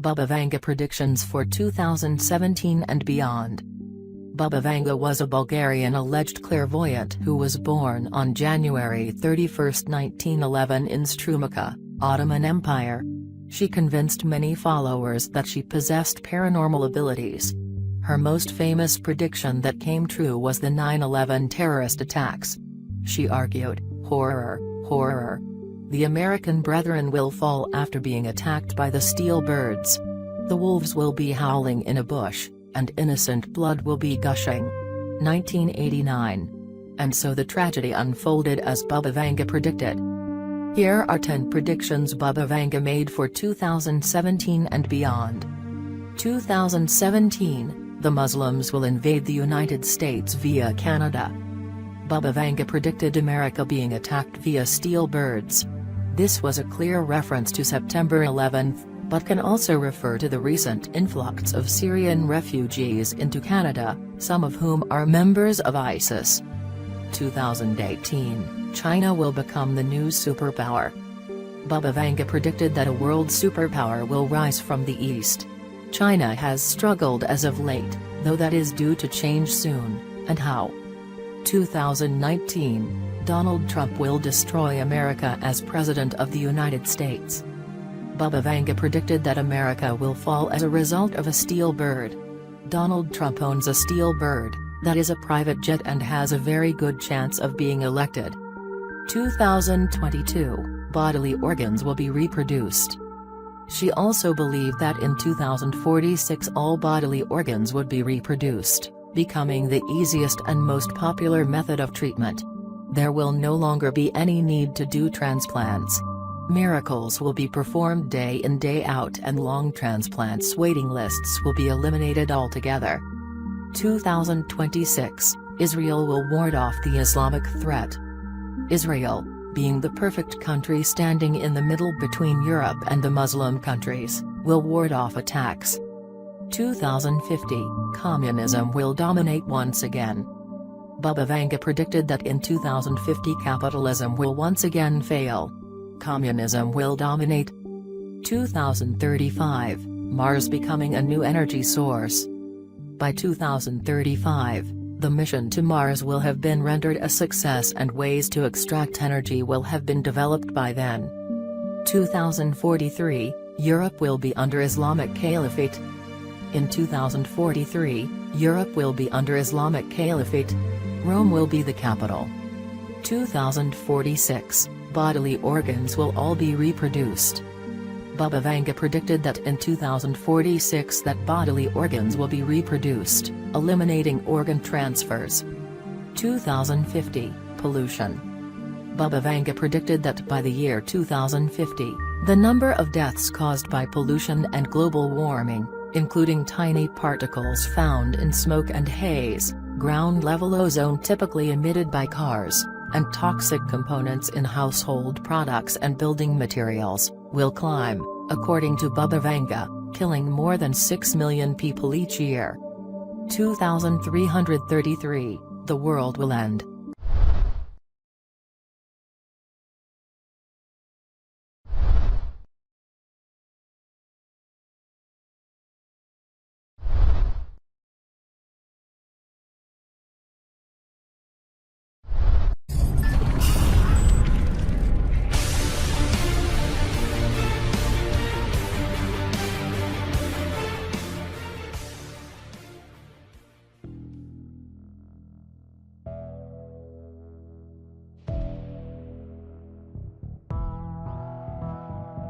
Baba Vanga predictions for 2017 and beyond. Baba Vanga was a Bulgarian alleged clairvoyant who was born on January 31, 1911 in Strumica, Ottoman Empire. She convinced many followers that she possessed paranormal abilities. Her most famous prediction that came true was the 9/11 terrorist attacks. She argued, "Horror, horror. The American brethren will fall after being attacked by the steel birds. The wolves will be howling in a bush, and innocent blood will be gushing." 1989. And so the tragedy unfolded as Baba Vanga predicted. Here are 10 predictions Baba Vanga made for 2017 and beyond. 2017, the Muslims will invade the United States via Canada. Baba Vanga predicted America being attacked via steel birds. This was a clear reference to September 11, but can also refer to the recent influx of Syrian refugees into Canada, some of whom are members of ISIS. 2018, China will become the new superpower. Baba Vanga predicted that a world superpower will rise from the east. China has struggled as of late, though that is due to change soon, and how? 2019, Donald Trump will destroy America as President of the United States. Baba Vanga predicted that America will fall as a result of a steel bird. Donald Trump owns a steel bird, that is a private jet, and has a very good chance of being elected. 2022, bodily organs will be reproduced. She also believed that in 2046 all bodily organs would be reproduced, becoming the easiest and most popular method of treatment. There will no longer be any need to do transplants. Miracles will be performed day in day out, and long transplants waiting lists will be eliminated altogether. 2026, Israel will ward off the Islamic threat. Israel, being the perfect country standing in the middle between Europe and the Muslim countries, will ward off attacks. 2050, communism will dominate once again. Baba Vanga predicted that in 2050 capitalism will once again fail. Communism will dominate. 2035, Mars becoming a new energy source. By 2035, the mission to Mars will have been rendered a success and ways to extract energy will have been developed by then. 2043, Europe will be under Islamic Caliphate. In 2043, Europe will be under Islamic Caliphate. Rome will be the capital. 2046, bodily organs will all be reproduced. Baba Vanga predicted that in 2046 that bodily organs will be reproduced, eliminating organ transfers. 2050, pollution. Baba Vanga predicted that by the year 2050, the number of deaths caused by pollution and global warming, including tiny particles found in smoke and haze, ground-level ozone typically emitted by cars, and toxic components in household products and building materials, will climb, according to Baba Vanga, killing more than 6 million people each year. 2333, the world will end.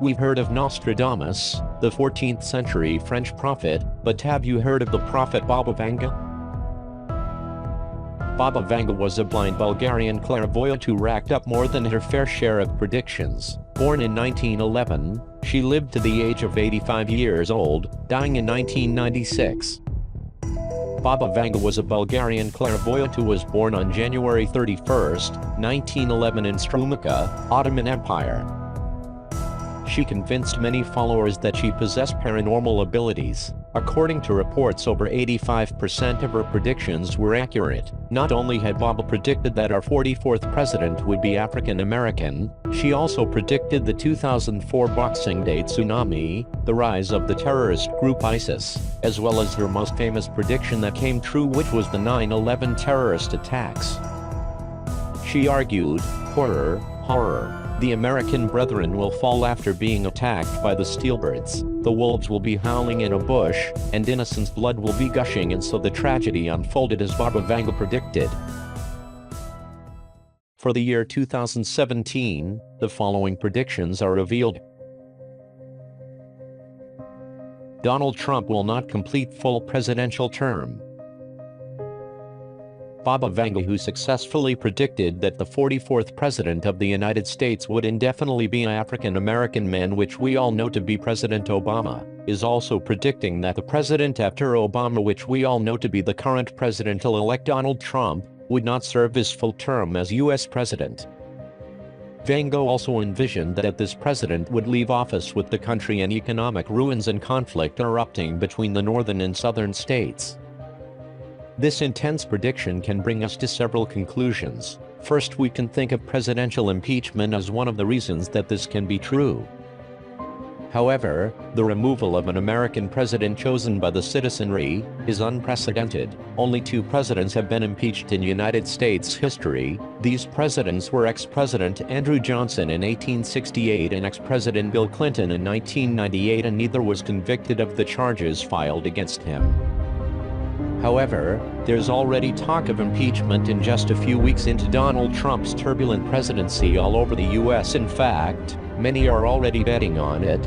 We've heard of Nostradamus, the 14th century French prophet, but have you heard of the prophet Baba Vanga? Baba Vanga was a blind Bulgarian clairvoyant who racked up more than her fair share of predictions. Born in 1911, she lived to the age of 85 years old, dying in 1996. Baba Vanga was a Bulgarian clairvoyant who was born on January 31, 1911 in Strumica, Ottoman Empire. She convinced many followers that she possessed paranormal abilities. According to reports, over 85% of her predictions were accurate. Not only had Baba predicted that our 44th president would be African American, she also predicted the 2004 Boxing Day tsunami, the rise of the terrorist group ISIS, as well as her most famous prediction that came true, which was the 9/11 terrorist attacks. She argued, horror, horror. The American brethren will fall after being attacked by the steelbirds, the wolves will be howling in a bush, and innocents' blood will be gushing, and so the tragedy unfolded as Baba Vanga predicted. For the year 2017, the following predictions are revealed. Donald Trump will not complete full presidential term. Baba Vanga, who successfully predicted that the 44th President of the United States would indefinitely be an African American man, which we all know to be President Obama, is also predicting that the president after Obama, which we all know to be the current presidential-elect Donald Trump, would not serve his full term as U.S. President. Vanga also envisioned that this president would leave office with the country in economic ruins and conflict erupting between the northern and southern states. This intense prediction can bring us to several conclusions. First, we can think of presidential impeachment as one of the reasons that this can be true. However, the removal of an American president chosen by the citizenry is unprecedented. Only 2 presidents have been impeached in United States history. These presidents were ex-President Andrew Johnson in 1868 and ex-President Bill Clinton in 1998, and neither was convicted of the charges filed against him. However, there's already talk of impeachment in just a few weeks into Donald Trump's turbulent presidency all over the U.S. In fact, many are already betting on it.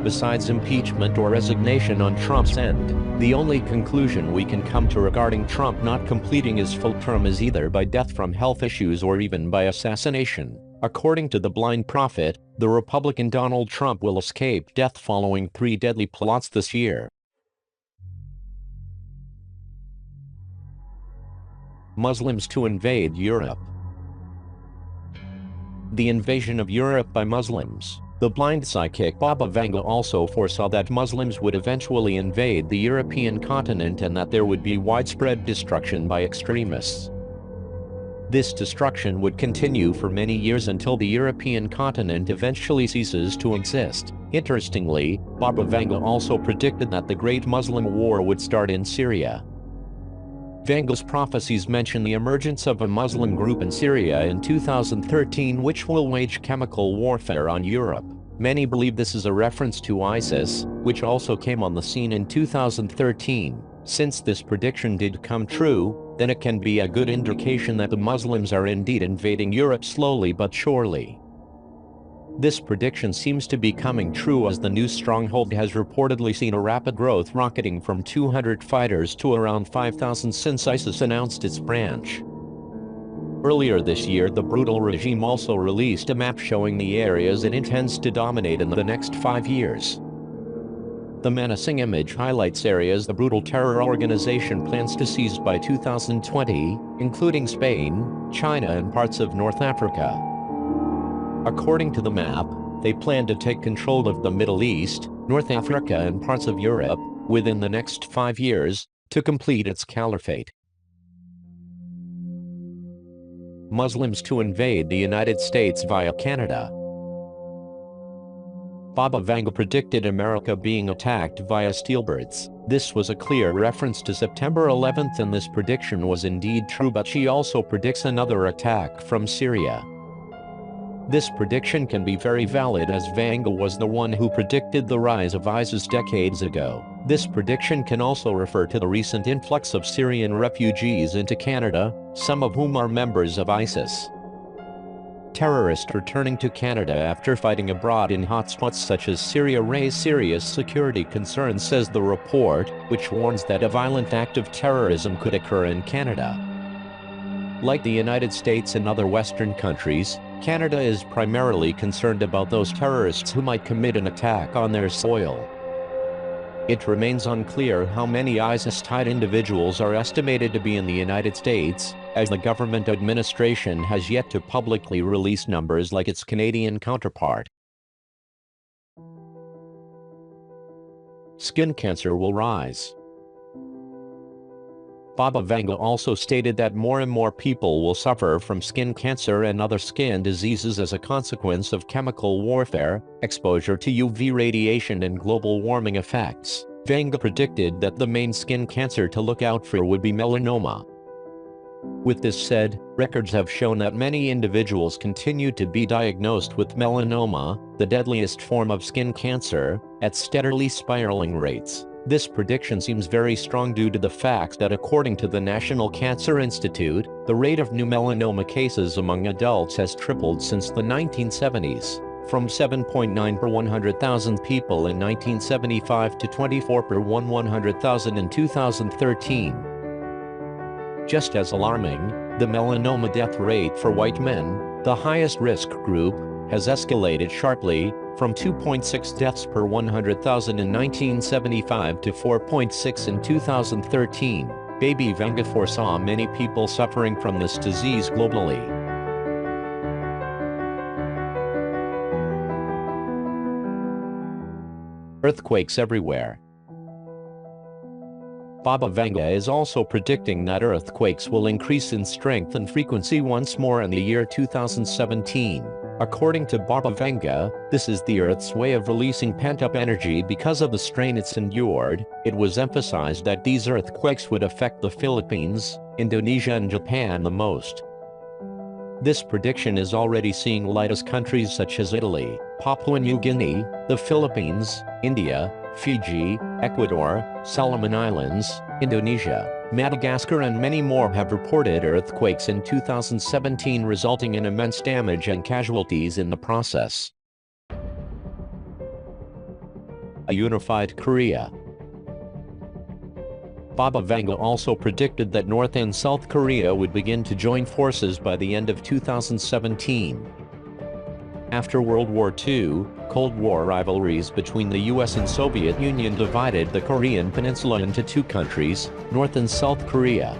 Besides impeachment or resignation on Trump's end, the only conclusion we can come to regarding Trump not completing his full term is either by death from health issues or even by assassination. According to the blind prophet, the Republican Donald Trump will escape death following 3 deadly plots this year. Muslims to invade Europe. The invasion of Europe by Muslims. The blind psychic Baba Vanga also foresaw that Muslims would eventually invade the European continent and that there would be widespread destruction by extremists. This destruction would continue for many years until the European continent eventually ceases to exist. Interestingly, Baba Vanga also predicted that the Great Muslim War would start in Syria. Vanga's prophecies mention the emergence of a Muslim group in Syria in 2013 which will wage chemical warfare on Europe. Many believe this is a reference to ISIS, which also came on the scene in 2013. Since this prediction did come true, then it can be a good indication that the Muslims are indeed invading Europe slowly but surely. This prediction seems to be coming true as the new stronghold has reportedly seen a rapid growth, rocketing from 200 fighters to around 5,000 since ISIS announced its branch. Earlier this year, the brutal regime also released a map showing the areas it intends to dominate in the next 5 years. The menacing image highlights areas the brutal terror organization plans to seize by 2020, including Spain, China, and parts of North Africa. According to the map, they plan to take control of the Middle East, North Africa, and parts of Europe within the next 5 years to complete its caliphate. Muslims to invade the United States via Canada. Baba Vanga predicted America being attacked via steelbirds. This was a clear reference to September 11th, and this prediction was indeed true, but she also predicts another attack from Syria. This prediction can be very valid as Vanga was the one who predicted the rise of ISIS decades ago. This prediction can also refer to the recent influx of Syrian refugees into Canada, some of whom are members of ISIS. Terrorists returning to Canada after fighting abroad in hotspots such as Syria raise serious security concerns, says the report, which warns that a violent act of terrorism could occur in Canada. Like the United States and other Western countries, Canada is primarily concerned about those terrorists who might commit an attack on their soil. It remains unclear how many ISIS-tied individuals are estimated to be in the United States, as the government administration has yet to publicly release numbers like its Canadian counterpart. Skin cancer will rise. Baba Vanga also stated that more and more people will suffer from skin cancer and other skin diseases as a consequence of chemical warfare, exposure to UV radiation and global warming effects. Vanga predicted that the main skin cancer to look out for would be melanoma. With this said, records have shown that many individuals continue to be diagnosed with melanoma, the deadliest form of skin cancer, at steadily spiraling rates. This prediction seems very strong due to the fact that according to the National Cancer Institute, the rate of new melanoma cases among adults has tripled since the 1970s, from 7.9 per 100,000 people in 1975 to 24 per 100,000 in 2013. Just as alarming, the melanoma death rate for white men, the highest risk group, has escalated sharply, from 2.6 deaths per 100,000 in 1975 to 4.6 in 2013. Baby Vanga foresaw many people suffering from this disease globally. Earthquakes everywhere. Baba Vanga is also predicting that earthquakes will increase in strength and frequency once more in the year 2017. According to Baba Vanga, this is the Earth's way of releasing pent-up energy because of the strain it's endured. It was emphasized that these earthquakes would affect the Philippines, Indonesia and Japan the most. This prediction is already seeing light as countries such as Italy, Papua New Guinea, the Philippines, India, Fiji, Ecuador, Solomon Islands, Indonesia, Madagascar and many more have reported earthquakes in 2017 resulting in immense damage and casualties in the process. A unified Korea. Baba Vanga also predicted that North and South Korea would begin to join forces by the end of 2017. After World War II, Cold War rivalries between the US and Soviet Union divided the Korean peninsula into two countries, North and South Korea.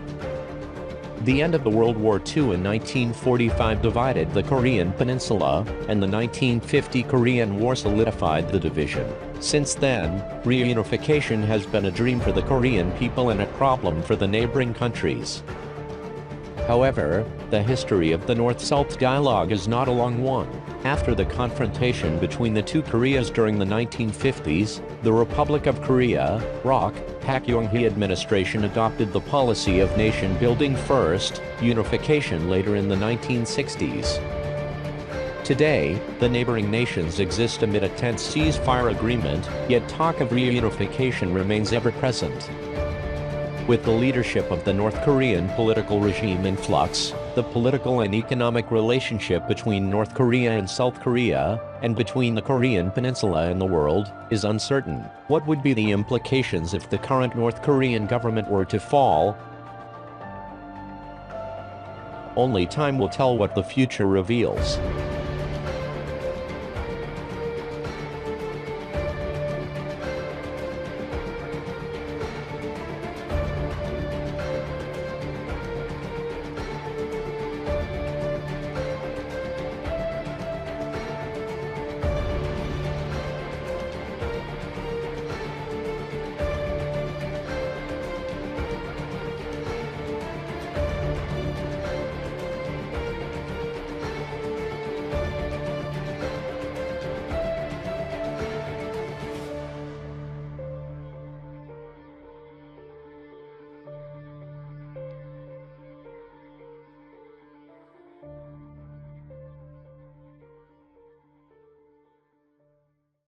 The end of the World War II in 1945 divided the Korean peninsula, and the 1950 Korean War solidified the division. Since then, reunification has been a dream for the Korean people and a problem for the neighboring countries. However, the history of the North-South dialogue is not a long one. After the confrontation between the two Koreas during the 1950s, the Republic of Korea, ROK, Pak Yong-hee administration adopted the policy of nation-building first, unification later in the 1960s. Today, the neighboring nations exist amid a tense ceasefire agreement, yet talk of reunification remains ever present. With the leadership of the North Korean political regime in flux, the political and economic relationship between North Korea and South Korea, and between the Korean peninsula and the world, is uncertain. What would be the implications if the current North Korean government were to fall? Only time will tell what the future reveals.